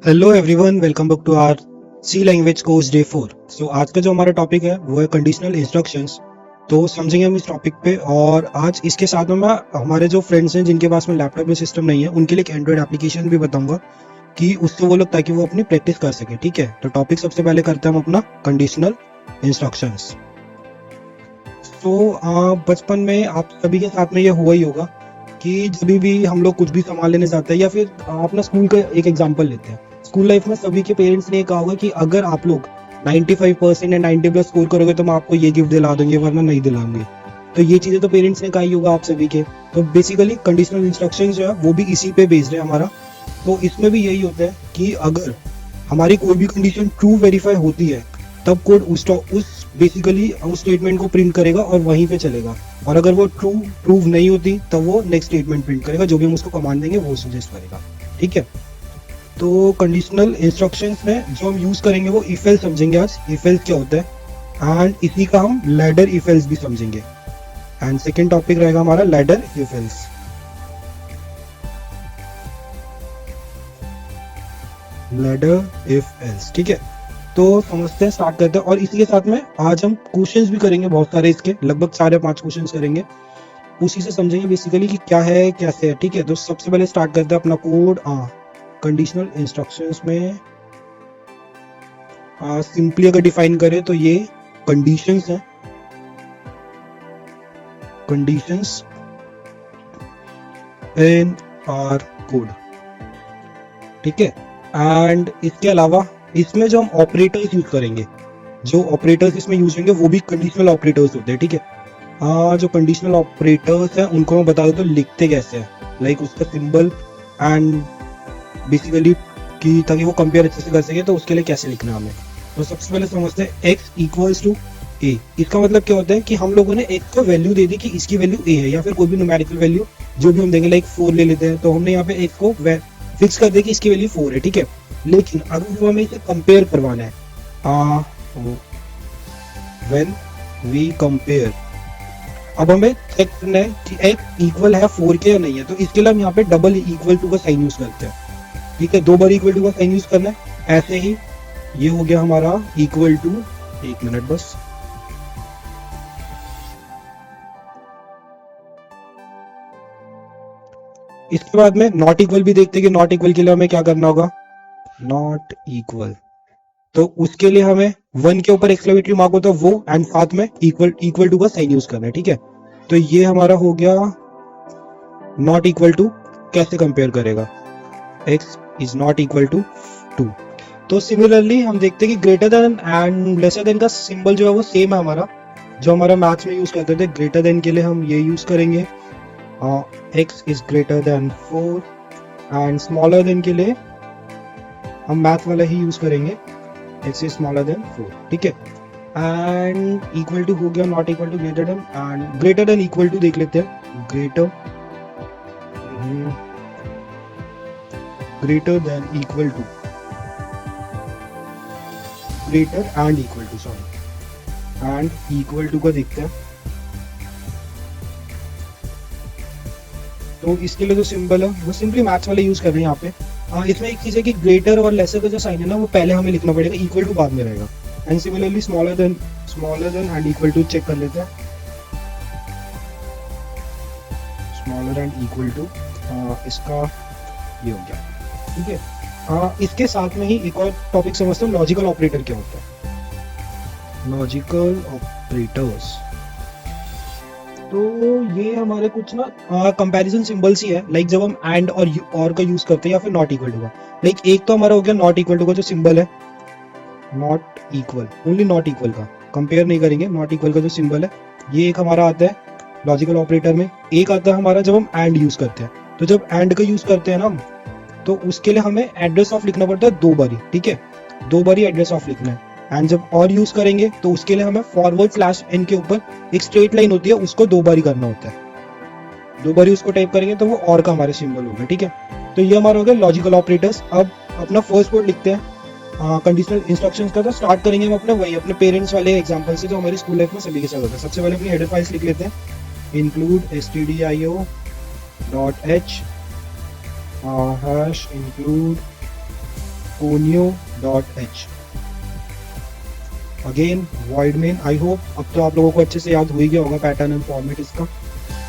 Hello everyone, welcome back to our C language course day 4। So आज का जो हमारा टॉपिक है वो है कंडीशनल इंस्ट्रक्शंस। तो समझेंगे हम इस टॉपिक पे। और आज इसके साथ में मैं हमारे जो फ्रेंड्स हैं जिनके पास में लैपटॉप में सिस्टम नहीं है उनके लिए एक एंड्रॉइड एप्लीकेशन भी बताऊंगा कि उससे वो लोग ताकि वो अपनी प्रैक्टिस कर सके। ठीक है, तो टॉपिक सबसे पहले करते हैं हम अपना कंडीशनल इंस्ट्रक्शंस। तो बचपन में आप सभी के साथ में ये हुआ ही होगा कि जब भी हम लोग कुछ भी सामान लेने जाते हैं, या फिर अपना स्कूल का एक एग्जांपल लेते हैं। स्कूल लाइफ में सभी के पेरेंट्स ने ये कहा होगा कि अगर आप लोग 95% या 90 प्लस स्कोर करोगे तो मैं आपको ये गिफ्ट दिला दूंगी, वरना नहीं दिलाऊंगी। तो ये चीजें तो पेरेंट्स ने कहा ही होगा आप सभी के। तो बेसिकली कंडीशनल इंस्ट्रक्शन जो है वो भी इसी पे बेस्ड है हमारा। तो इसमें भी यही होता है कि अगर हमारी कोई भी कंडीशन ट्रू वेरीफाई होती है तब कोड उस बेसिकली उस स्टेटमेंट को प्रिंट करेगा और वहीं पे चलेगा। और अगर वो ट्रू प्रूव नहीं होती तब वो नेक्स्ट स्टेटमेंट प्रिंट करेगा, जो भी हम उसको कमांड देंगे वो सजेस्ट करेगा। ठीक है, तो कंडीशनल इंस्ट्रक्शंस में जो हम यूज करेंगे वो इफ एल्स समझेंगे आज। इफ एल्स क्या होता है एंड इसी का हम लैडर इफ एल्स भी समझेंगे। एंड सेकेंड टॉपिक रहेगा हमारा ladder if else. Ladder if else, ठीक है। तो समझते हैं, स्टार्ट करते हैं। और इसी के साथ में आज हम क्वेश्चंस भी करेंगे बहुत सारे, इसके लगभग 4 या 5 क्वेश्चंस करेंगे। उसी से समझेंगे बेसिकली कि क्या है कैसे है। ठीक है, तो सबसे पहले स्टार्ट करते हैं अपना कोड। कंडीशनल इंस्ट्रक्शंस में सिंपली अगर डिफाइन करें तो ये कंडीशंस हैं। कंडीशंस इन आर कोड, ठीक है। एंड इसके अलावा इसमें जो हम ऑपरेटर्स यूज करेंगे, जो ऑपरेटर्स इसमें यूज होंगे वो भी कंडीशनल ऑपरेटर्स होते हैं। ठीक है, जो कंडीशनल ऑपरेटर्स हैं उनको मैं बता दूं तो लिखते कैसे हैं, लाइक उसका सिंबल एंड बेसिकली कि ताकि वो कंपेयर अच्छे से कर सके तो उसके लिए कैसे लिखना है हमें। तो सबसे पहले समझते हैं x इक्वल्स टू ए। इसका मतलब क्या होता है कि हम लोगों ने x को वैल्यू दे दी कि इसकी वैल्यू a है, या फिर कोई भी न्यूमेरिकल वैल्यू जो भी हम देंगे, लाइक 4 ले लेते हैं। तो हमने यहाँ पे x को फिक्स कर दिया कि इसकी वैल्यू 4 है। ठीक है, लेकिन अगर हमें इसे कंपेयर करवाना है, व्हेन वी कंपेयर, अब हमें चेक करना है कि x इक्वल है 4 के या नहीं है। तो इसके लिए हम यहाँ पे डबल इक्वल टू का साइन यूज करते हैं। ठीक है, 2 बार इक्वल टू का साइन यूज करना है। ऐसे ही ये हो गया हमारा इक्वल टू, एक मिनट बस, इसके बाद में नॉट इक्वल भी देखते हैं कि नॉट इक्वल के लिए हमें क्या करना होगा। नॉट इक्वल, तो उसके लिए हमें 1 के ऊपर एक्सक्लेमेटरी मार्क होता है वो, एंड साथ में इक्वल टू का साइन यूज करना है। ठीक है, तो ये हमारा हो गया नॉट इक्वल टू। कैसे कंपेयर करेगा, x is not equal to 2। तो सिमिलरली हम देखते हैं कि greater than and lesser than का सिंबल जो है वो सेम है हमारा, जो हमारा मैथ्स में यूज करते थे। ग्रेटर देन के लिए हम ये यूज करेंगे x is greater than 4, and smaller than के लिए हम मैथ वाला ही यूज करेंगे, x इज स्मॉलर देन 4। ठीक है, एंड इक्वल टू हो गया not equal to greater than, and greater than equal to देख लेते हैं। Greater than equal to, greater and equal to, sorry, and equal to का देखते हैं। तो इसके लिए जो सिंबल है वो सिंपली मैथ्स वाले यूज कर रहे हैं यहाँ पे। इसमें एक चीज है कि ग्रेटर और लेसर का जो साइन है ना वो पहले हमें लिखना पड़ेगा, इक्वल टू बाद में रहेगा। And similarly smaller than and equal to check कर लेते हैं। स्मॉलर एंड इक्वल टू, इसका ये हो गया। ठीक है, इसके साथ में ही एक और टॉपिक समझते हैं, लॉजिकल ऑपरेटर क्या होता है। लॉजिकल ऑपरेटर्स, तो ये हमारे कुछ ना कंपैरिजन सिंबल्स ही है, लाइक जब हम एंड और का यूज करते हैं या फिर नॉट इक्वल टू का। लाइक एक तो हमारा हो गया नॉट इक्वल टू का जो सिंबल है, not equal, only not equal का कंपेयर नहीं करेंगे। नॉट इक्वल का जो सिंबल है ये एक हमारा आता है लॉजिकल ऑपरेटर में। एक आता है हमारा जब हम एंड यूज करते हैं। तो जब एंड का यूज करते हैं ना हम, तो उसके लिए हमें एड्रेस ऑफ लिखना पड़ता है 2 बारी। ठीक है, 2 बारी एड्रेस ऑफ लिखना है। एंड जब और यूज करेंगे तो उसके लिए हमें फॉरवर्ड स्लैश एन के ऊपर एक स्ट्रेट लाइन होती है, उसको 2 बारी करना होता है। 2 बारी उसको टाइप करेंगे तो वो और का हमारे सिंबल होगा। ठीक है, तो ये हमारा हो गया लॉजिकल ऑपरेटर्स। अब अपना फर्स्ट कोड लिखते हैं कंडीशनल इंस्ट्रक्शंस का। तो स्टार्ट करेंगे हम अपने पेरेंट्स वाले एग्जांपल से जो हमारी स्कूल लाइफ में सभी के साथ होता है। सबसे पहले अपनी हेडर फाइल्स लिख लेते हैं, include stdio.h hash include conio.h again void main। I hope अब तो आप लोगों को अच्छे से याद हो ही गया होगा पैटर्न एंड फॉर्मेट इसका।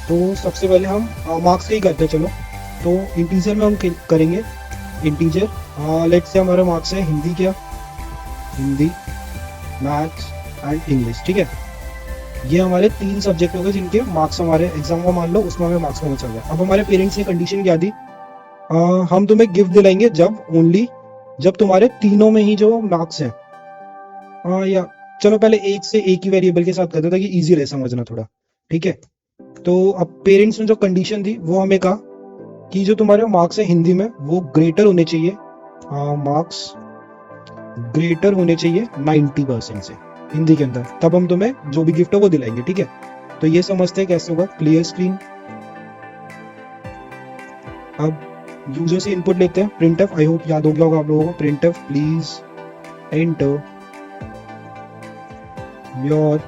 तो सबसे पहले हम मार्क्स का ही करते हैं। चलो तो इंटीजर में हम करेंगे इंटीजर। लेट्स से हमारा मार्क्स है हिंदी, क्या हिंदी, मैथ्स एंड इंग्लिश, ठीक है। ये हमारे 3 सब्जेक्ट हो गए जिनके मार्क्स हमारे एग्जाम का मान लो उसमें हमें मार्क्स पता चल गया। अब हमारे पेरेंट्स ने कंडीशन क्या दी, हम तुम्हें गिफ्ट दिलाएंगे जब ओनली जब तुम्हारे तीनों में ही जो मार्क्स हैं। या चलो पहले एक से एक ही वेरिएबल के साथ करते ताकि इजी रहे समझना थोड़ा, ठीक है। तो अब पेरेंट्स ने जो कंडीशन दी वो हमें कहा कि जो तुम्हारे मार्क्स है हिंदी में वो ग्रेटर होने चाहिए, मार्क्स ग्रेटर होने चाहिए 90% से हिंदी के अंदर, तब हम तुम्हें जो भी गिफ्ट है वो दिलाएंगे, ठीक है। तो ये समझते हैं कैसे होगा। Clear screen. अब यूजर से इनपुट लेते हैं प्रिंटफ। आई होप याद हो गया होगा आप लोगों को। Printf please enter your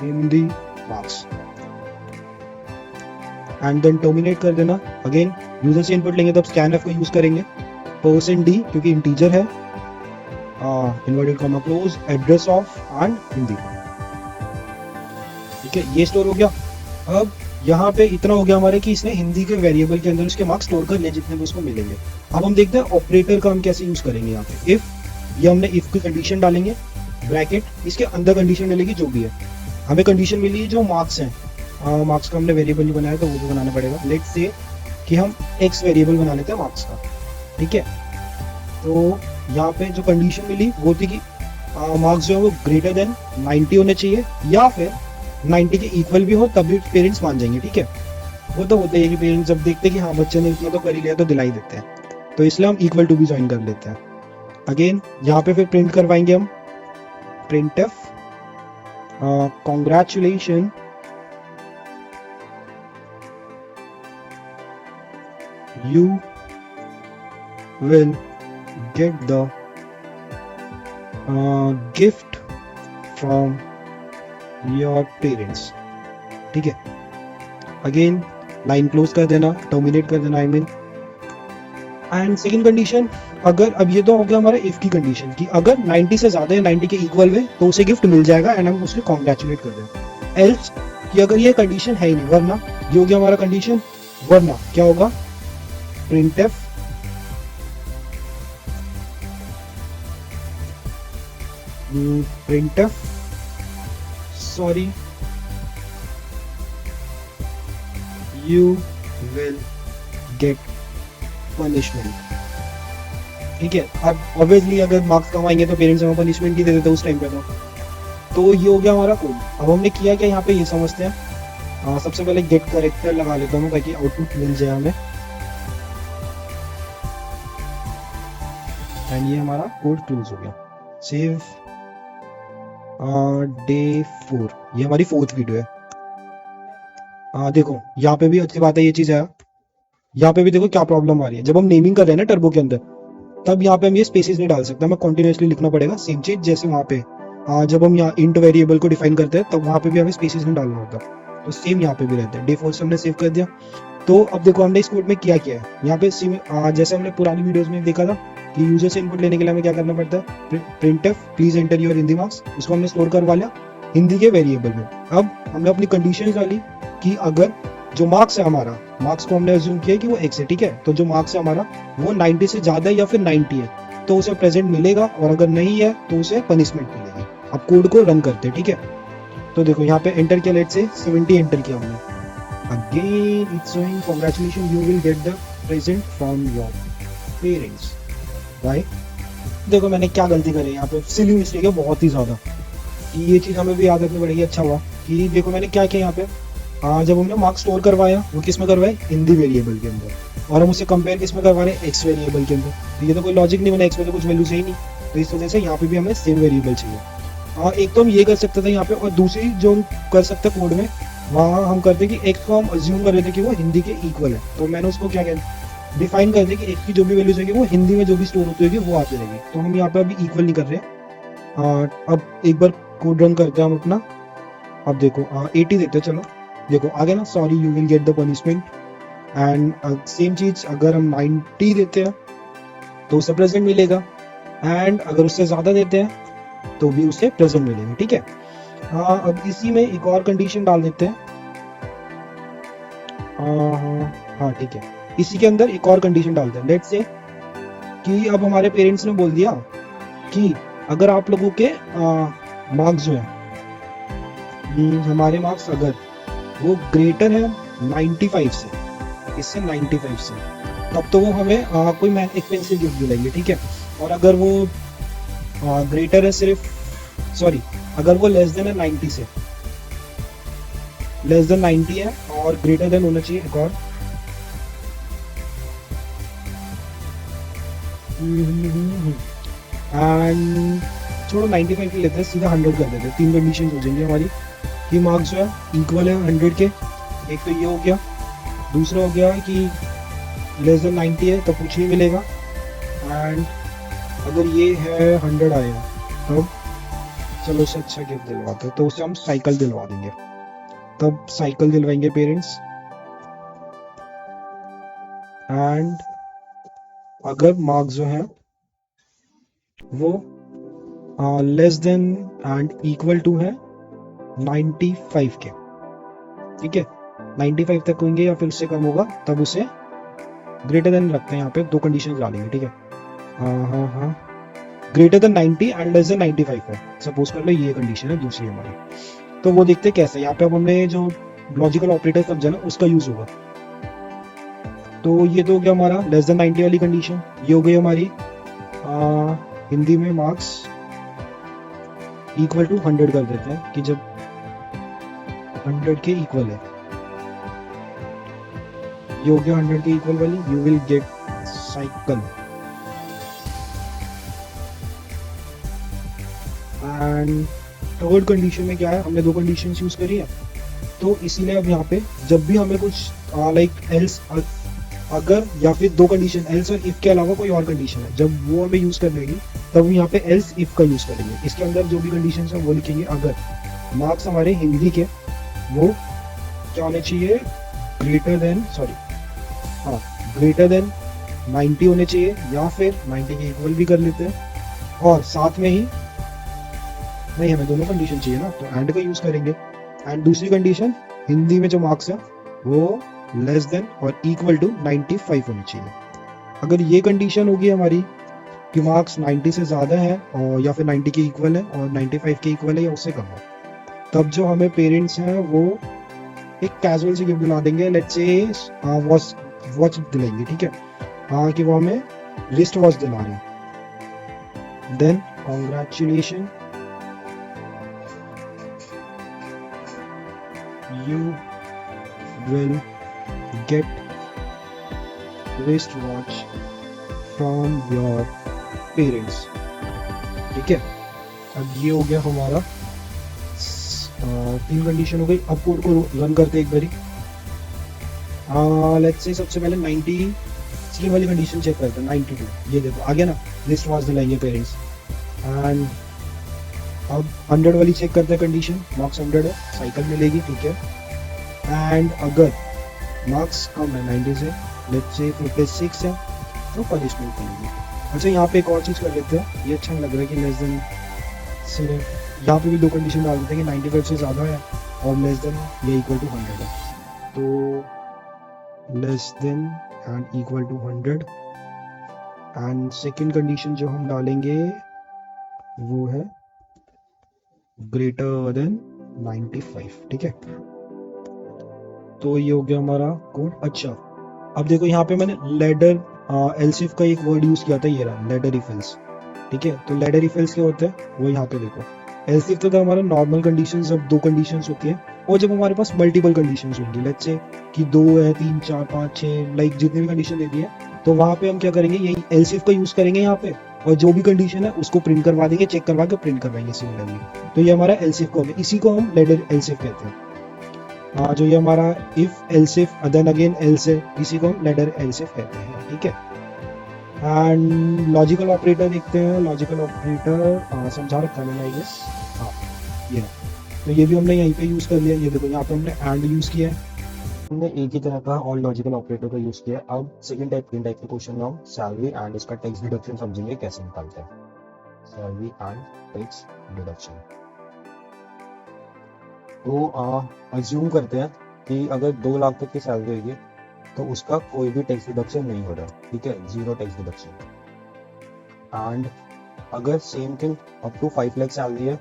Hindi marks and then terminate कर देना। अगेन यूजर से इनपुट लेंगे तब स्कैनफ का यूज करेंगे, %d क्योंकि इंटीजर है, inverted comma close, address of and Hindi, ठीक है। ये स्टोर हो गया। अब यहाँ पे इतना हो गया हमारे कि इसने हिंदी के वेरिएबल के अंदर उसके मार्क्स स्टोर कर लिए जितने भी उसको मिलेंगे। अब हम देखते हैं ऑपरेटर का हम कैसे यूज करेंगे। यहाँ पे इफ, ये हमने इफ की कंडीशन डालेंगे, ब्रैकेट, इसके अंदर कंडीशन मिलेगी जो भी है। हमें कंडीशन मिली जो मार्क्स हैं, मार्क्स का हमने वेरिएबल नहीं बनाया तो वो भी बनाना पड़ेगा। लेट्स से कि हम एक्स वेरिएबल बना लेते हैं मार्क्स का, ठीक है। तो यहाँ पे जो कंडीशन मिली वो थी कि मार्क्स जो है वो ग्रेटर देन 90 होने चाहिए या फिर 90 के इक्वल भी हो, तब भी पेरेंट्स मान जाएंगे, ठीक है। वो तो होता है कि पेरेंट्स जब देखते हैं कि हाँ बच्चे ने इतना तो कर ही लिया तो दिला ही देते हैं, तो इसलिए हम इक्वल टू भी ज्वाइन कर लेते हैं। अगेन यहाँ पे फिर प्रिंट करवाएंगे हम printf congratulation you will get the gift from your parents, ठीक है। अगेन लाइन क्लोज कर देना, टर्मिनेट कर देना, I mean. And second condition, अगर अब ये तो हो गया हमारा इफ की कंडीशन कि अगर 90 से ज्यादा है, 90 के इक्वल में, तो उसे गिफ्ट मिल जाएगा एंड हम उसे कॉन्ग्रेचुलेट कर दें। एल्स कि अगर ये कंडीशन है ही नहीं, वरना ये हो गया हमारा कंडीशन, वरना क्या होगा, printf sorry you will get punishment, ठीक है। अब ऑब्वियसली अगर मार्क्स कम आएंगे तो पेरेंट्स हमें पनिशमेंट ही दे देते उस टाइम पे। तो ये हो गया हमारा कोड। अब हमने किया क्या यहाँ पे, ये समझते हैं। सबसे पहले गेट करेक्टर लगा लेता हूँ ताकि आउटपुट मिल जाए हमें। एंड ये हमारा कोड क्लोज हो गया। सेव डे 4, ये हमारी 4th वीडियो है। देखो यहाँ पे भी अच्छी बात है ये चीज है। यहाँ पे भी देखो क्या प्रॉब्लम आ रही है, जब हम नेमिंग कर रहे हैं ना टर्बो के अंदर, तब यहाँ पे हम ये स्पेसेस नहीं डाल सकते, हमें कॉन्टिन्यूसली लिखना पड़ेगा। सेम चीज जैसे वहाँ पे जब हम यहाँ इंट वेरिएबल को डिफाइन करते हैं तब वहाँ पे भी हमें स्पेसेस नहीं डालना होता, तो सेम यहाँ पे भी रहता है। डे 4 से हमने सेव कर दिया। तो अब देखो हमने इस कोड में क्या किया है। यहाँ पे जैसे हमने पुरानी वीडियोस में देखा था कि यूजर से इनपुट लेने के लिए हमें क्या करना पड़ता है, printf please enter your Hindi marks, उसको हमने स्टोर करवा लिया हिंदी के वेरिएबल में। अब हमने अपनी कंडीशन डाली कि अगर जो मार्क्स है हमारा, मार्क्स को हमने अज्यूम किया कि वो x है, ठीक है। तो जो मार्क्स है हमारा वो 90 से ज्यादा है या फिर 90 है तो उसे प्रेजेंट मिलेगा, और अगर नहीं है तो उसे पनिशमेंट मिलेगी। अब कोड को रन करते हैं, ठीक है। तो देखो यहाँ पे एंटर किया, लेट्स से 70 एंटर किया हमने। Again it's showing congratulation you will get the present from your parents, right. देखो मैंने क्या गलती करी यहाँ पे, सिली मिस्टेक है बहुत ही ज्यादा, ये चीज हमें भी याद रखनी पड़ेगी। अच्छा हुआ कि देखो मैंने क्या किया यहाँ पे, जब हमने मार्क्स स्टोर करवाया वो किस में करवाए, हिंदी वेरिएबल के अंदर, और हम उसे कंपेयर किस में करवा रहे हैं, एक्स वेरिएबल के अंदर। तो ये तो कोई लॉजिक नहीं बना, एक्स में तो कुछ वैल्यू है ही नहीं, तो इस वजह से यहाँ पे भी हमें सेम वेरिएबल चाहिए। एक तो हम ये कर सकते थे यहाँ पे, और दूसरी जो हम कर सकते हैं कोड में, वहाँ हम करते कि एक्स को हम अज्यूम कर रहे थे कि वो हिंदी के इक्वल है, तो मैंने उसको क्या कहते डिफाइन कर दिया कि एक्स की जो भी वैल्यूज होगी वो हिंदी में जो भी स्टोर होती होगी वो आती रहेगी। तो हम यहाँ पे अभी इक्वल नहीं कर रहे। अब एक बार कोड रन करते हैं हम अपना। अब देखो 80 देते हैं, चलो देखो आगे ना, sorry you will get the punishment. And same चीज अगर हम 90 देते हैं तो उसे प्रेजेंट मिलेगा, एंड अगर उससे ज़्यादा देते हैं तो भी उसे प्रेजेंट मिलेंगे, ठीक है। अब इसी में एक और कंडीशन डाल देते हैं। हाँ ठीक है, इसी के अंदर एक और कंडीशन डालते हैं। लेट्स से कि अब हमारे पेरेंट्स ने बोल दिया कि अगर आप लोगों के मार्क्स जो है, हमारे मार्क्स अगर वो ग्रेटर है 95 से, इससे 95 से, तब तो वो हमें कोई मैथ एक पेंसिल गिफ्ट दिलाएंगे, ठीक है। और अगर वो ग्रेटर है सिर्फ, सॉरी, अगर वो लेस देन है 90 से, लेस देन 90 है और ग्रेटर देन होना चाहिए एक और, एंड छोड़ो 95 की लेते हैं, सीधा 100 कर देते हैं। 3 कंडीशन हो जाएंगी हमारी कि मार्क्स जो है इक्वल है 100 के। एक तो ये हो गया, दूसरा हो गया कि लेस देन 90 है तो कुछ नहीं मिलेगा, एंड अगर ये है 100 आया तब चलो उसे अच्छा गिफ्ट दिलवाते हैं, तो उसे हम साइकिल दिलवा देंगे। तब साइकिल दिलवाएंगे पेरेंट्स। एंड अगर मार्क्स जो है वो less than and equal to है 95 के, ठीक है, 95 तक होंगे या फिर उससे कम होगा तब उसे ग्रेटर देन रखते हैं। यहाँ पे 2 कंडीशन डालेंगे, ठीक है। हाँ, greater than 90 and less than 95 है, सपोज कर लो ये कंडीशन है दूसरी हमारी। तो वो देखते हैं कैसे, यहाँ पे अब हमने जो लॉजिकल ऑपरेटर समझा ना उसका यूज होगा। तो ये तो हो गया हमारा लेस देन 90 वाली कंडीशन। ये हो गई हमारी हिंदी में मार्क्स इक्वल टू 100 कर देते हैं कि जब 100 के इक्वल है, ये हो गया 100 के इक्वल वाली, you will gait cycle. And third condition में क्या है, हमने 2 कंडीशन यूज करी है, तो इसीलिए अब यहाँ पे जब भी हमें कुछ लाइक एल्स, अगर या फिर 2 कंडीशन एल्स और इफ के अलावा कोई और कंडीशन है, जब वो हमें यूज करनी होगी तब यहाँ पे एल्स इफ का यूज करेंगे। इसके अंदर जो भी कंडीशन है वो लिखेंगे। अगर मार्क्स हमारे हिंदी के वो क्या होने चाहिए, ग्रेटर देन, सॉरी हाँ, ग्रेटर देन 90 होने चाहिए, या फिर 90 के इक्वल भी कर लेते हैं। और साथ में ही नहीं, हमें दोनों कंडीशन चाहिए ना, तो एंड का यूज करेंगे। एंड दूसरी कंडीशन, हिंदी में जो मार्क्स है वो लेस देन और इक्वल टू 95 होनी चाहिए। अगर ये कंडीशन होगी हमारी कि मार्क्स 90 से ज़्यादा है और या फिर 90 के इक्वल है और 95 के इक्वल है या उससे कम है, तब जो हमें पेरेंट्स हैं वो एक कैजुअल सी गिफ्ट दिला देंगे। लेट्स से वॉच दिलाएंगे, ठीक है। हाँ कि वो हमें रिस्ट वॉच दिला रहे हैं। Then congratulation, you will get wristwatch from your parents, ठीक है। अब ये हो गया हमारा 3 कंडीशन हो गई। अब कोड को रन करते एक बारी। लेट्स से सबसे पहले 93 वाली कंडीशन चेक करते हैं। 92, ये देखो आ गया ना, रिस्ट वॉच दिलाएंगे पेरेंट्स। एंड अब 100 वाली चेक करते हैं कंडीशन, मार्क्स 100 है, साइकिल मिलेगी, ठीक है। एंड अगर मार्क्स कम है 90 से, लेट्स से 56 है, तो पनिशमेंट मिलेगी। अच्छा यहाँ पे एक और चीज़ कर लेते हैं, ये अच्छा लग रहा है कि लेस देन, सिर्फ यहाँ पे भी 2 कंडीशन डाल देते हैं कि 95 से ज़्यादा है और लेस देन या इक्वल टू 100 है। तो less than and equal to 100। And second condition जो हम डालेंगे वो है ग्रेटर देन 95, ठीक है। तो ये हो गया हमारा कोड। अच्छा अब देखो यहाँ पे मैंने लेडर एल्सिफ का एक वर्ड यूज किया था, ये रहा लेडर इफ एल्स, ठीक है। तो लेडर इफ एल्स क्या होता है वो यहाँ पे देखो, एल्सिफ तो था हमारा नॉर्मल कंडीशन, जब 2 कंडीशंस होती है, और जब हमारे पास मल्टीपल कंडीशंस होंगी, लेट्स से कि 2 है, 3, 4, 5, 6, लाइक जितनी भी कंडीशन दे दी है, तो वहाँ पे हम क्या करेंगे, यही एल्सिफ का यूज करेंगे यहाँ पे, और जो भी कंडीशन है उसको प्रिंट करवा देंगे, चेक करवा के प्रिंट करवाएंगे सिमिलरली। तो ये हमारा एल्सिफ को, इसी को हम लेडर एल्सिफ कहते हैं। जो ये हमारा if else if then again else है, इसी को हम लेडर एल्सिफ कहते हैं, ठीक है। एंड लॉजिकल ऑपरेटर देखते हैं। लॉजिकल ऑपरेटर समझा रखा है मैंने, आई गेस, हाँ ये, तो ये भी हमने यहीं पे यूज कर लिया। ये देखो यहाँ पे हमने एंड यूज किया है, हमने एक ही तरह का और लॉजिकल ऑपरेटर का यूज किया है। अब सेकंड टाइप के क्वेश्चन में हम सैलरी एंड इसका टैक्स डिडक्शन समझेंगे कैसे निकालते हैं। Salary and tax deduction. तो अज्यूम करते हैं कि अगर 2 लाख तक की सैलरी होगी तो उसका कोई भी टैक्स डिडक्शन नहीं हो रहा, ठीक है, जीरो टैक्स डिडक्शन। एंड अगर same thing up to 5 lakh salary है,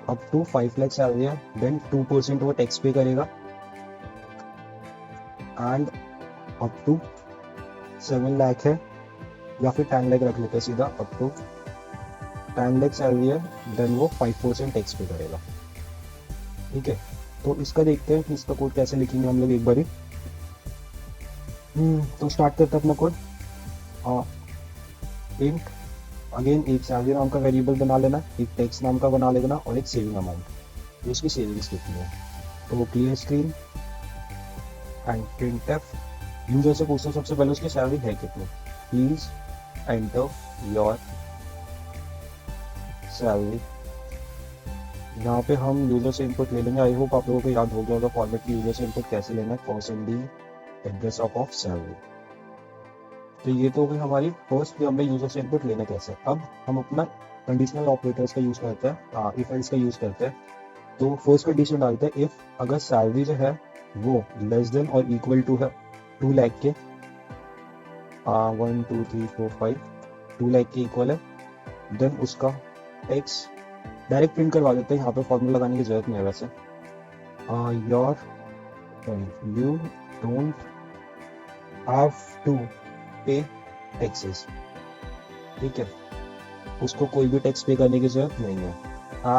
अप टू 5 लाख सैलरी है, देन 2% वो टैक्स पे करेगा। एंड अप टू 7 लाख है, या फिर 10 लाख रख लेते हैं सीधा, अप टू 10 लाख सैलरी है, देन वो 5% टैक्स पे करेगा, ठीक है। तो इसका देखते हैं कि इसका कोड कैसे लिखेंगे हम लोग एक बारी। तो स्टार्ट करते हैं अपना कोड। इंट अगेन एक सैलरी नाम का वेरिएबल बना लेना, एक टैक्स नाम का बना लेना और एक सेविंग अमाउंट, तो उसकी सेविंग्स कितनी है। तो clear screen and printf. User से पूछते हैं सबसे पहले उसकी सैलरी है कितनी, प्लीज एंटर योर सैलरी। यहाँ पे हम यूजर से इनपुट ले लेंगे। आई होप आप लोगों को याद हो गया होगा फॉर्मेट की यूजर से इनपुट कैसे लेना है, परसेंटेज एड्रेस ऑफ सैलरी। तो ये तो गई हमारी फर्स्ट कि हमें यूजर से इनपुट लेना कैसे। अब हम अपना कंडीशनल ऑपरेटर्स का यूज करते हैं, इफ एल्स का यूज करते हैं। तो फर्स्ट कंडीशन डालते हैं इफ अगर सैलरी जो है वो लेस देन और इक्वल टू है 2 लाख के, 1 2 3 4 5 2 लाख के इक्वल है, देन उसका टैक्स डायरेक्ट प्रिंट करवा देते हैं। यहाँ पे फॉर्मूला लगाने की जरूरत नहीं है वैसे। Your you don't have to pay taxes, ठीक है, उसको कोई भी टैक्स पे करने की जरूरत नहीं है।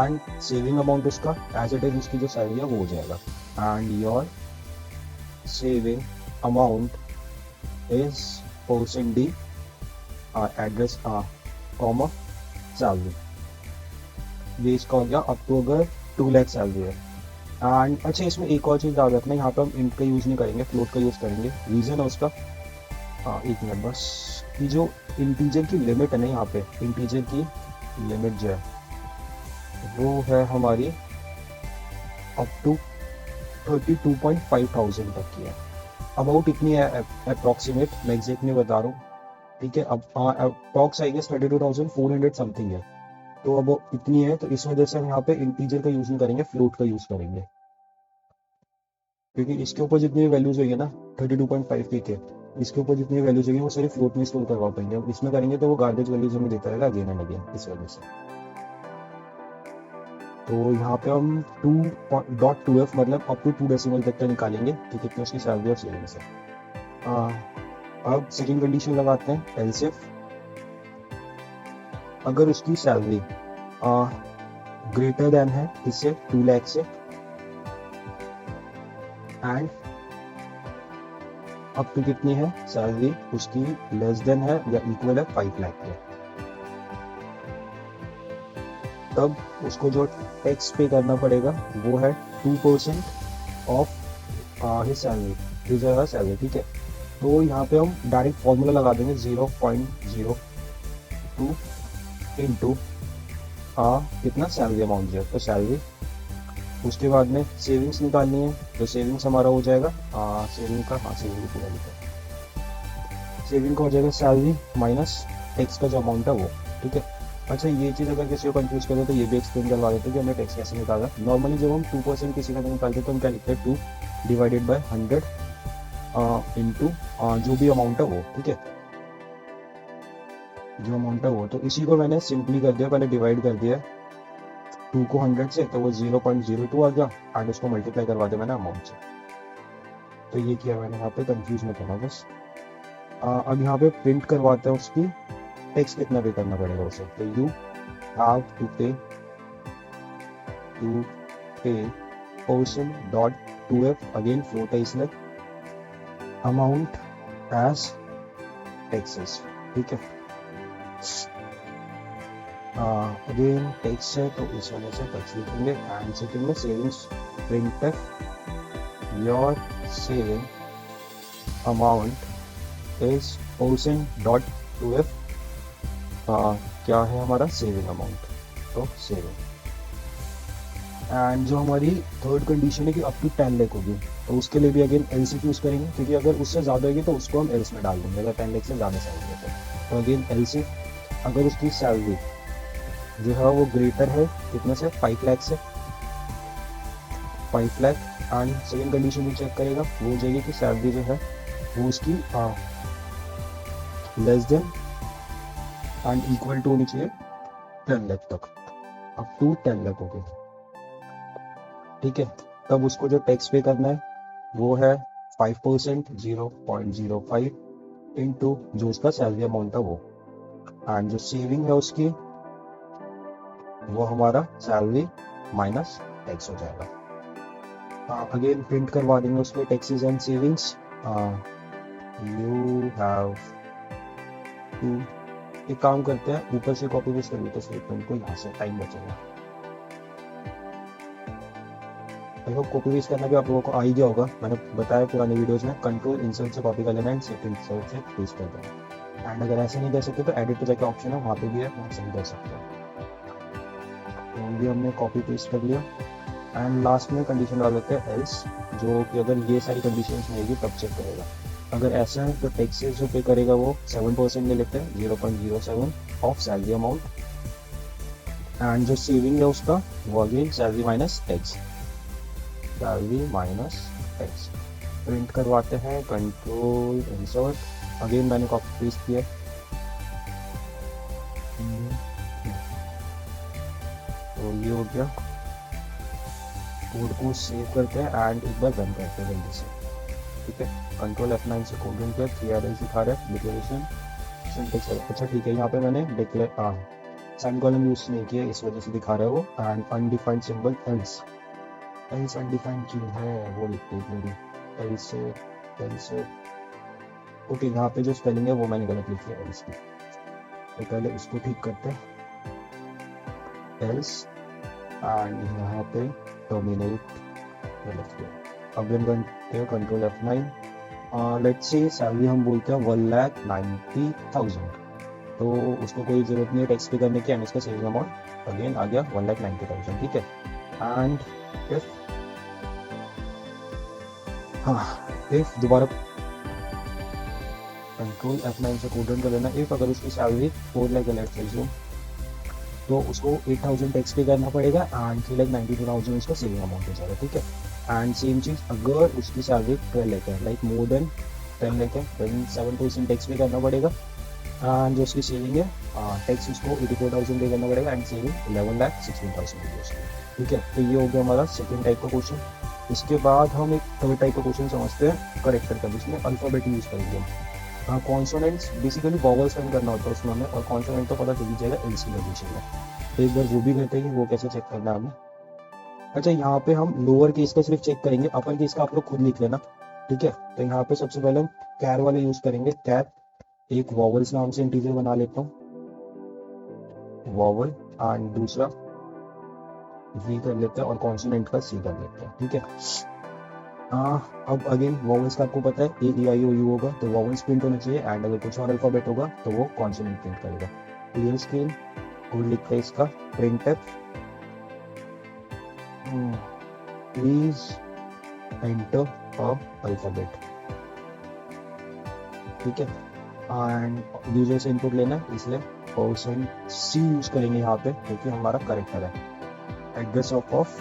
एंड सेविंग अमाउंट उसका एज इट इज उसकी जो सैलरी है वो हो जाएगा। And your saving amount is percent D address comma salary. ये इसका हो गया अप टू अगर 2 लाख सैलरी है। एंड अच्छा इसमें एक और चीज़ डाल रखना, यहाँ पे हम इंट का यूज़ नहीं करेंगे, फ्लोट का यूज़ करेंगे। रीज़न है उसका, एक मिनट बस, कि जो इंटीजर की लिमिट है ना, यहाँ पे इंटीजर की लिमिट जो है वो है हमारी अप टू 32,500 तक की है। अबाउट इतनी है अप्रॉक्सीमेट, मैं एग्जैक्ट नहीं बता रहा हूँ, ठीक है। अब अप्रॉक्स आई गेस 32,400 समथिंग है। तो अब इतनी है, तो इस वजह से हम यहाँ पे इंटीजर का यूज नहीं करेंगे, फ्लोट का यूज करेंगे, क्योंकि इसके ऊपर जितनी वैल्यूज होगी ना 32.5 के, इसके ऊपर जितनी वैल्यूज होगी वो सारी फ्लोट में स्टोर करवा पाएंगे। अब इसमें करेंगे तो वो गार्बेज वैल्यूज हमें देता रहेगा अगेन एंड अगेन, इस वजह से। तो यहाँ पे हम 2.2f मतलब अप टू 2 डेसिमल तक का निकालेंगे कि कितनी उसकी सैलरी और सेविंग्स है। अब सेकंड कंडीशन लगाते हैं, एल्स इफ अगर उसकी सैलरी ग्रेटर देन है इससे 2 लाख से, एंड अब तो कितनी है सैलरी उसकी लेस देन है या इक्वल है 5 लाख के, तब उसको जो टैक्स पे करना पड़ेगा वो है 2% of his salary, his salary, ठीक है। तो यहाँ पे हम डायरेक्ट फॉर्मूला लगा देंगे 0.02 इंटू कितना सैलरी अमाउंट जो है, तो सैलरी। उसके बाद में सेविंग्स निकालनी है, तो सेविंग्स हमारा हो जाएगा सेविंग का, सेविंग पूरा लिखा है, सेविंग का हो जाएगा सैलरी माइनस टैक्स का जो अमाउंट है वो, ठीक है। अच्छा ये चीज़ अगर किसी को कंफ्यूज करें तो ये भी एक्सप्लेन करवा देते हैं कि हमने टैक्स कैसे निकाला। नॉर्मली जब हम 2% किसी का निकालते हैं तो हम क्या लिखते हैं 2 डिवाइडेड बाय 100 इंटू जो भी अमाउंट है वो, ठीक है, जो अमाउंट है वो। तो इसी को मैंने सिंपली कर दिया, पहले डिवाइड कर दिया 2 को 100 से, तो वो 0.02 आ गया, एंड उसको मल्टीप्लाई करवा दिया मैंने अमाउंट से। तो ये किया मैंने, यहाँ पे कंफ्यूज मत होना बस। अब यहाँ पे प्रिंट करवाते हैं उसकी टैक्स कितना पे करना पड़ेगा उसे। तो यू हैव टू पे person dot 2f again float है इसलिए अमाउंट एज टैक्सेस, ठीक है। अगेन टैक्स है तो इस वजह से टैक्स लिखेंगे। एंड सेकंड में savings printf your saving amount is person dot 2f, क्या है हमारा सेविंग अमाउंट, तो सेविंग। एंड जो हमारी थर्ड कंडीशन है कि अप टू 10 लाख होगी, तो उसके लिए भी अगेन एल्स यूज़ करेंगे, क्योंकि अगर उससे ज़्यादा होगी तो उसको हम एल्स में डाल देंगे अगर 10 लाख से ज़्यादा सैलरी है तो अगेन एल्स अगर उसकी सैलरी जो है वो ग्रेटर है कितने से 5 लाख से 5 लाख एंड सेकेंड कंडीशन भी चेक करेगा, वो हो जाएगी कि सैलरी जो है वो उसकी less than and equal to होनी चाहिए 10 लाख तक, अप टू 10 लाख हो गई। ठीक है, तब उसको जो टैक्स पे करना है वो है 5% 0.05 इंटू जो उसका सैलरी अमाउंट है वो, एंड जो सेविंग है उसकी वो हमारा सैलरी माइनस टैक्स हो जाएगा। अगेन प्रिंट करवा देंगे उसमें taxes and savings. You have to, एक काम करते हैं ऊपर से कॉपी पेस्ट कर लेते हैं स्टेटमेंट को, यहाँ से टाइम बचेगा। आई होप कॉपी पेस्ट करना भी आप लोगों को आ ही गया होगा, मैंने बताया पुरानी वीडियोज में, कंट्रोल इंसर्ट से कॉपी कर लेना एंड सेट इंसर्ट से पेस्ट कर देना। एंड अगर ऐसे नहीं कर सकते तो एडिट पे जाके ऑप्शन है वहाँ पे भी है, वहाँ से भी कर सकते हैं। तो भी हमने कॉपी पेस्ट कर लिया एंड लास्ट में कंडीशन डाल देते हैं एल्स, जो कि अगर ये सारी कंडीशन रहेगी तब चेक करेगा। अगर ऐसा है तो टैक्सेस जो पे करेगा वो 7% ले लेते हैं 0.07 ऑफ सैलरी अमाउंट, एंड जो सेविंग है उसका वो again salary minus tax, salary minus tax. Print करवाते हैं कंट्रोल इंसर्ट, अगेन मैंने कॉपी पेस्ट किया। तो ये हो गया, कोड को सेव करते हैं एंड एक बार रन करते हैं जल्दी से। ठीक है, कंट्रोल F9 से कोड रन किया, 3RL सिखा रहा है, डिक्लेरेशन सिंटेक्स। अच्छा ठीक है, यहाँ पे मैंने डिक्लेयर सेमीकोलन यूज नहीं किया इस वजह से दिखा रहा है वो, and undefined symbol else, else undefined क्यों है वो लिखते हैं मेरी एल्स। ओके, यहाँ पे जो स्पेलिंग है वो मैंने गलत लिखी है एल्स की, तो पहले उसको ठीक करते हैं एल्स, एंड यहाँ पे टर्मिनेट गलत किया। अब रन करते हैं control F9। Let's say salary हम बोलते हैं 1,90,000, तो उसको कोई जरूरत नहीं है टैक्स पे करने की, एंड उसका सेविंग अमाउंट अगेन आ गया 1,90,000। ठीक है, एंड इफ दोबारा कंट्रोल F9 से कोड रन कर लेना, इफ अगर उसकी सैलरी 4 लाख है तो उसको 8,000 टैक्स पे करना पड़ेगा एंड 3,92,000 उसका सेविंग अमाउंट हो जाएगा। ठीक है, एंड सेम चीज अगर उसकी सैलरी 12 लाख है, लाइक मोर देन 10 लाख है, देन 7% टैक्स पे करना पड़ेगा, एंड जो उसकी सेविंग है टैक्स उसको 84,000 पे करना पड़ेगा, एंड सेविंग 11,16,000 रुपीज। ठीक है, तो ये हो गया हमारा सेकेंड टाइप का क्वेश्चन। इसके बाद हम एक थर्ड टाइप का क्वेश्चन समझते हैं करेक्टर का, जिसमें अल्फाबेट यूज करेंगे। हाँ, कॉन्सोनेंट्स बेसिकली वॉवल्स फाइंड करना होता है उसमें हमें, और कॉन्सोनेंट तो पता चल ही जाएगा एल्स की कंडीशन में, तो एक बार वो भी करते हैं कि वो कैसे चेक करना है हमें। अच्छा, यहाँ पे हम लोअर केस का सिर्फ चेक करेंगे, अपर केस का आप लोग खुद लिख लेना। ठीक है, तो यहाँ पे सबसे पहले हम कैर वाले यूज करेंगे, कैर एक वॉवल्स नाम से इंटीजर बना लेता हूँ, वॉवल, एंड दूसरा वी कर लेते हैं और कॉन्सोनेंट का सी कर लेते हैं। ठीक है, अब अगेन वॉवल्स का आपको पता है A E I O U होगा, तो वॉवल्स प्रिंट होने चाहिए, एंड अगर कुछ और अल्फाबेट होगा तो वो कॉन्सोनेंट प्रिंट करेगा। क्लियर स्क्रीन, कोड लिखते हैं इसका printf please enter a alphabet. ठीक है, एंड यूजर से इनपुट लेना है, इसलिए %C यूज करेंगे यहाँ पे क्योंकि हमारा करेक्टर है। एड्रेस ऑफ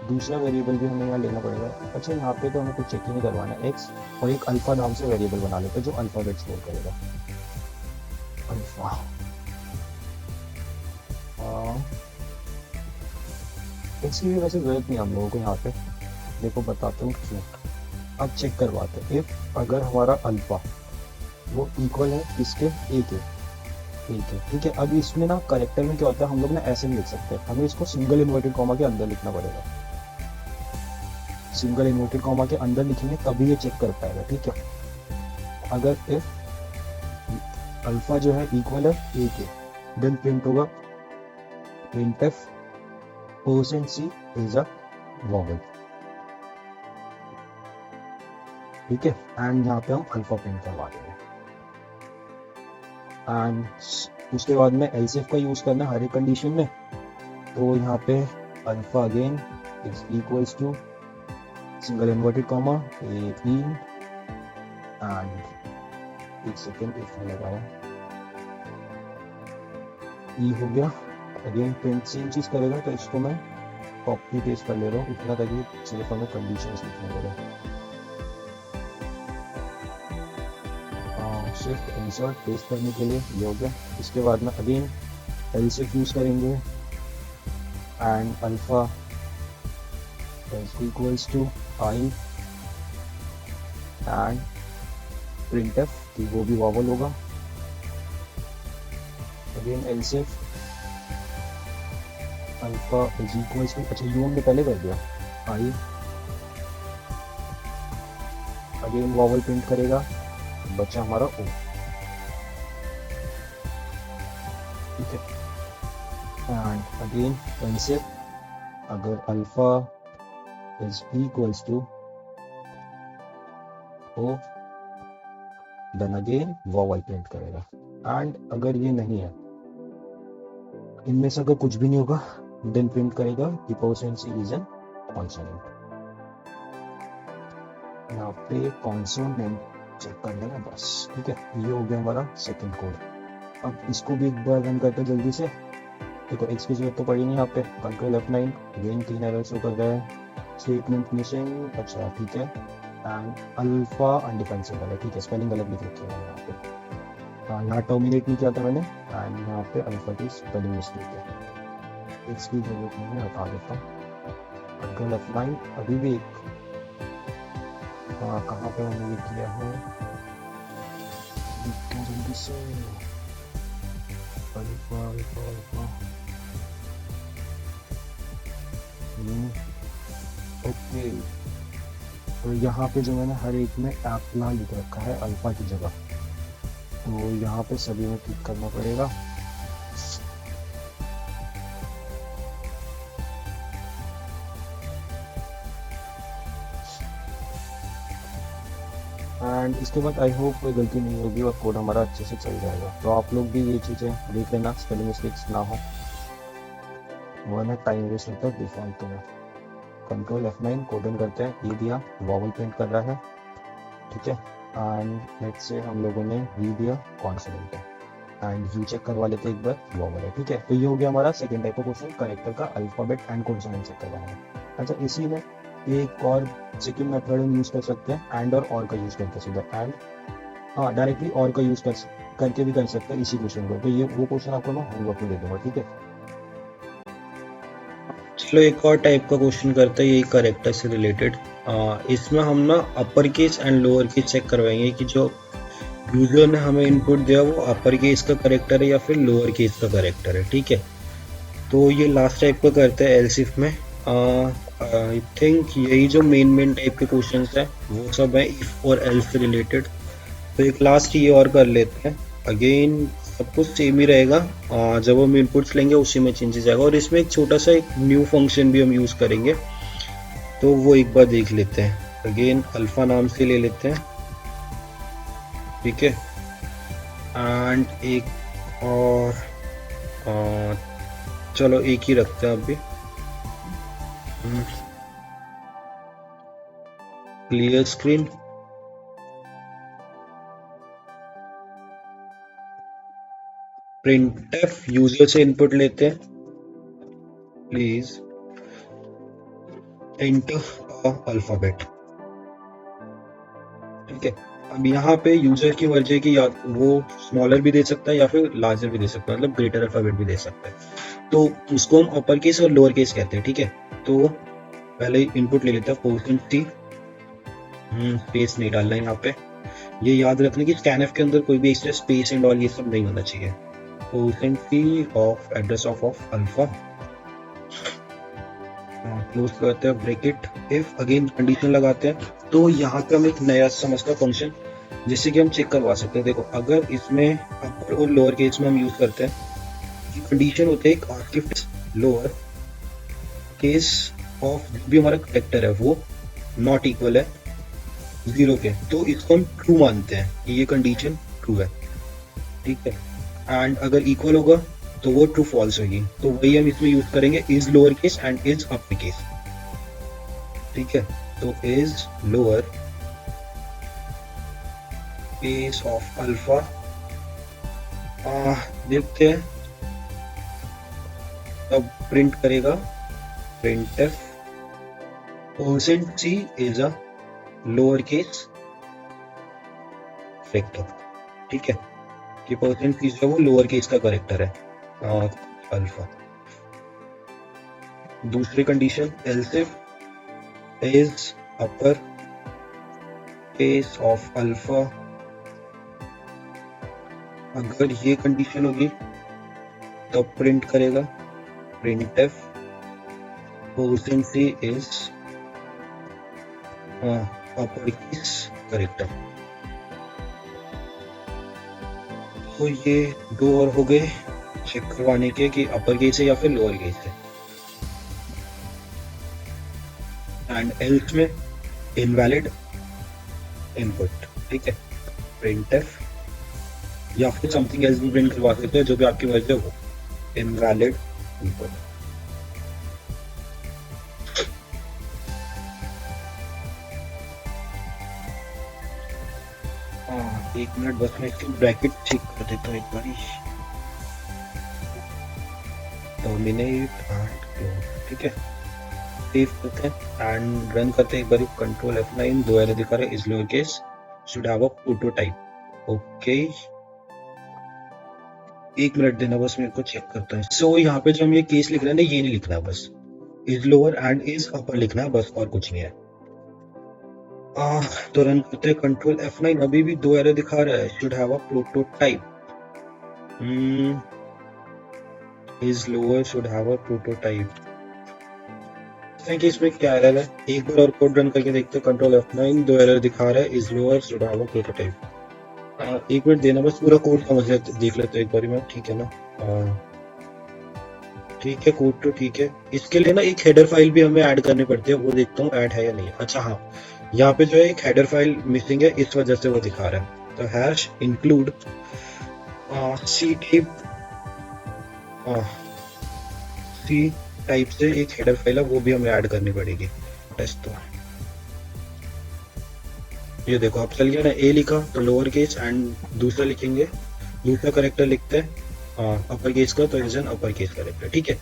दूसरा वेरिएबल भी हमें यहाँ लेना पड़ेगा। अच्छा, यहाँ पे तो हमें कुछ चेक ही नहीं करवाना है, एक्स और एक अल्फा नाम से वेरिएबल बना लेते हैं जो अल्फाबेट स्टोर करेगा, अल्फा। इसकी भी वैसे जरूरत नहीं हम लोगों को यहाँ पे, देखो बताता हूँ क्यों। अब चेक करवाते हैं, इफ अगर हमारा अल्फा वो इक्वल है इसके ए के, ठीक है। ठीक है, अब इसमें ना करेक्टर में क्या होता है, हम लोग ना ऐसे नहीं लिख सकते, हमें इसको सिंगल इन्वर्टेड कॉमा के अंदर लिखना पड़ेगा। सिंगल इन्वर्टेड कॉमा के अंदर लिखेंगे तभी ये चेक कर पाएगा। ठीक है, अगर इफ अल्फा जो है इक्वल है ए के, देन प्रिंट होगा printf %C is a vowel. ठीक है, एंड यहाँ पे हम अल्फा प्रिंट करवा देंगे, एंड उसके बाद में एल्सिफ का यूज करना हर एक कंडीशन में। तो यहाँ पे alpha again is equals to single inverted comma a e and एक सेकेंड इसमें लगाया ई हो गया। अगेन प्रिंट सेम चीज करेगा, तो इसको मैं कॉपी पेस्ट कर ले रहा हूँ इतना ताकि सिर्फ हमें कंडीशंस लिखने पड़े। सिर्फ इंसर्ट पेस्ट करने के लिए ये हो गया। इसके बाद में अगेन एल्स इफ यूज करेंगे and alpha equals to i and printf कि वो भी वॉवल होगा। Again else if alpha is equals to, अच्छा यू हमने पहले कर दिया, आई अगेन वॉवल प्रिंट करेगा, बचा हमारा ओ। ठीक है, एंड अगेन एल्स इफ अगर alpha is equals to o then again vowel print करेगा। एंड अगर ये नहीं है, इनमें से अगर कुछ भी नहीं होगा देन प्रिंट करेगा कि percent c is an consonant. यहाँ पे कॉन्सोनेंट चेक कर लेना बस। ठीक है, ये हो गया हमारा सेकंड कोड। अब इसको भी एक बार रन करते जल्दी से। देखो एक्स की जरूरत तो पड़ी नहीं यहाँ पे, control F9 again 3 error show कर रहा है, स्टेटमेंट मिसिंग, अच्छा ठीक है, एंड अल्फा अनडिफाइंड है। ठीक है, स्पेलिंग गलत लिख रखी है यहाँ पे, हाँ यहाँ टर्मिनेट नहीं किया था मैंने, एंड यहाँ पे अल्फा की स्पेलिंग मिस्टेक है। इसकी जरूरत नहीं है, हटा देता हूँ। कंट्रोल F9 अभी भी एक, हाँ कहाँ पे मैंने ये किया है, जल्दी से अल्फा अल्फा अल्फा, ओके। तो यहाँ पे जो मैंने हर एक में एप्ला लिख रखा है अल्फा की जगह, तो यहाँ पे सभी में क्लिक करना पड़ेगा। एंड इसके बाद आई होप कोई गलती नहीं होगी और कोड हमारा अच्छे से चल जाएगा। तो आप लोग भी ये चीज़ें देख लेना, स्पेलिंग मिस्टेक्स ना हो, वरना टाइम वेस्ट होता है डिफॉल्ट में। कंट्रोल F9 कोड रन करते हैं, ये दिया वॉवल प्रिंट कर रहा है। ठीक है, एंड लेट्स से हम लोगों ने वी दिया कॉन्सोनेंट है, एंड यू चेक करवा लेते एक बार वॉवल है। ठीक है, तो ये हो गया हमारा सेकंड टाइप का क्वेश्चन, करेक्टर का अल्फाबेट एंड कॉन्सोनेंट चेक करवाना है। अच्छा, इसी में एक और सेकंड मेथड हम यूज कर सकते हैं, एंड और का यूज करके सीधा एंड, हाँ डायरेक्टली और का यूज करके भी कर सकते हैं इसी क्वेश्चन को। तो ये वो क्वेश्चन आपको मैं होमवर्क में दे दूंगा। ठीक है, चलो एक और टाइप का क्वेश्चन करते हैं, यही करेक्टर से रिलेटेड। इसमें हम ना upper case and lower case check करवाएंगे कि जो यूजर ने हमें इनपुट दिया वो अपर केस का करेक्टर है या फिर लोअर केस का करेक्टर है। ठीक है, तो ये लास्ट टाइप का करते हैं एल्स इफ में। आई थिंक यही जो मेन टाइप के क्वेश्चन है वो सब है इफ और एल्स से रिलेटेड। तो एक लास्ट ये और कर लेते हैं, अगेन सब कुछ सेम ही रहेगा, जब हम इनपुट्स लेंगे उसी में चेंजेस आएगा। और इसमें एक छोटा सा एक न्यू फंक्शन भी हम यूज करेंगे, तो वो एक बार देख लेते हैं। अगेन अल्फा नाम से ले लेते हैं, ठीक है, एंड एक और चलो एक ही रखते हैं अभी, क्लियर स्क्रीन। प्रिंटफ यूजर से इनपुट लेते हैं, प्लीज एंटर अल्फाबेट। ठीक है, अब यहाँ पे यूजर की मर्जी है कि या वो स्मॉलर भी दे सकता है या फिर लार्जर भी दे सकता है, मतलब ग्रेटर अल्फाबेट भी दे सकता है। तो उसको हम अपर केस और लोअर केस कहते हैं। ठीक है, तो पहले इनपुट ले लेते हैं %t, स्पेस नहीं डालना है यहाँ पे। ये याद रखना कि स्कैनफ के अंदर कोई भी एक्स्ट्रा स्पेस एंड ऑल ये सब नहीं होना चाहिए। %t of address of alpha, close करते हैं ब्रैकेट, इफ अगेन कंडीशन लगाते हैं। तो यहाँ पे हम एक नया समझता फंक्शन जिससे कि हम चेक करवा सकते हैं। देखो अगर इसमें अपर और लोअर केस में हम यूज करते हैं, कंडीशन होते हैं एक लोअर केस ऑफ जो भी हमारा करेक्टर है वो नॉट इक्वल है 0 के, तो इसको हम ट्रू मानते हैं कि ये कंडीशन ट्रू है। ठीक है, एंड अगर इक्वल होगा तो वो ट्रू फॉल्स होगी, तो वही हम इसमें यूज करेंगे is lower case and is upper case. ठीक है, तो is lower case of alpha, देखते हैं अब प्रिंट करेगा printf %c is a lower case factor, ठीक है, कि %c जो है वो लोअर केस का करेक्टर है अल्फा। दूसरी condition else if is upper case of alpha, अगर ये कंडीशन होगी तो प्रिंट करेगा printf %c is upper case character. तो ये दो और हो गए चेक करवाने के कि अपर केस है या फिर लोअर केस है। एंड एल्स में इनवैलिड इनपुट, ठीक है, printf या फिर समथिंग एल्स भी प्रिंट करवा सकते हैं, जो भी आपकी मर्जी हो, इनवैलिड इनपुट। एक मिनट बस मैं इसकी ब्रैकेट चेक कर देता हूँ एक बारी। डोमिनेट एंड क्लोज, ठीक है, सेव करते हैं एंड रन करते हैं एक बारी। कंट्रोल F9, दो एरर दिखा रहे, is lower case should have a prototype. Okay, एक मिनट देना बस, मेरे को चेक करता है। सो यहाँ पे जो हम ये केस लिख रहे हैं ना, ये नहीं लिखना है, बस is lower and is upper लिखना है, बस और कुछ नहीं है। तो रन करते हैं कंट्रोल F9, अभी भी दो एरर दिखा रहा है, should have a prototype, is lower should have a prototype. कि इसमें क्या एरर है, एक बार और कोड रन करके देखते हैं। कंट्रोल F9, दो एरर दिखा रहा है, is lower should have a prototype. एक मिनट देना बस, पूरा कोड समझ लेते, देख लेते हैं एक बार मैं, ठीक है ना। ठीक है, कोड तो ठीक है। इसके लिए ना एक हेडर फाइल भी हमें ऐड करनी पड़ती है, वो देखता हूँ ऐड है या नहीं। अच्छा हाँ, यहाँ पे जो है एक हेडर फाइल मिसिंग है, इस वजह से वो दिखा रहा है। तो हैश इंक्लूड सी टाइप से एक हेडर फाइल है, वो भी हमें ऐड करनी पड़ेगी। टेस्ट तो ये देखो अब चल गया ना, ए लिखा तो लोअर केस एंड दूसरा लिखेंगे, दूसरा करेक्टर लिखते हैं अपर केस का, तो is an upper case character, ठीक है।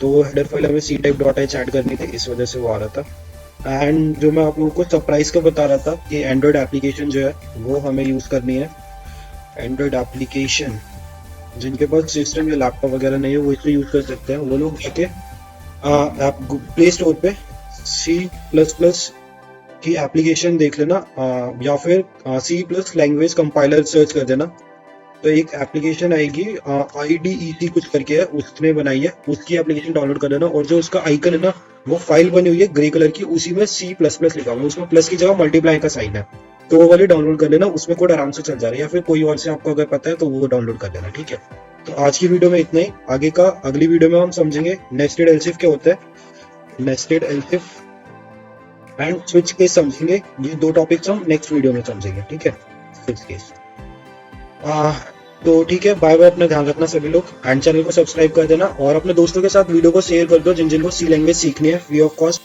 तो हेडर फाइल हमें c type dot h add करनी थी, इस वजह से वो आ रहा था। एंड जो मैं आप लोगों को सरप्राइज का बता रहा था कि एंड्रॉइड एप्लीकेशन जो है वो हमें यूज करनी है। एंड्रॉइड एप्लीकेशन जिनके पास सिस्टम या लैपटॉप वगैरह नहीं है, वो इसे यूज कर सकते हैं। वो लोग जाके आप प्ले स्टोर पे C++ की एप्लीकेशन देख लेना, या फिर C+ लैंग्वेज कंपाइलर सर्च कर देना, तो एक एप्लीकेशन आएगी IDEC कुछ करके है, उसने बनाई है, उसकी एप्लीकेशन डाउनलोड कर लेना। और जो उसका आइकन है ना, वो फाइल बनी हुई है ग्रे कलर की, उसी में C++ लिखा हुआ है, उसमें प्लस की जगह मल्टीप्लाई का साइन है, तो वो वाली डाउनलोड कर लेना, उसमें कोड आराम से चल जा रहा है। या फिर कोई और से आपको अगर पता है तो वो डाउनलोड कर लेना, ठीक है। तो आज की वीडियो में इतना ही, आगे का अगली वीडियो में हम समझेंगे नेस्टेड एल्स इफ क्या होता है, nested else if and switch case समझेंगे। ये दो टॉपिक्स हम नेक्स्ट वीडियो में समझेंगे, ठीक है, स्विच केस। तो ठीक है, बाय बाय, अपना ध्यान रखना सभी लोग, एंड चैनल को सब्सक्राइब कर देना और अपने दोस्तों के साथ वीडियो को शेयर कर दो जिन जिनको सी लैंग्वेज सीखनी है फ्री ऑफ कॉस्ट।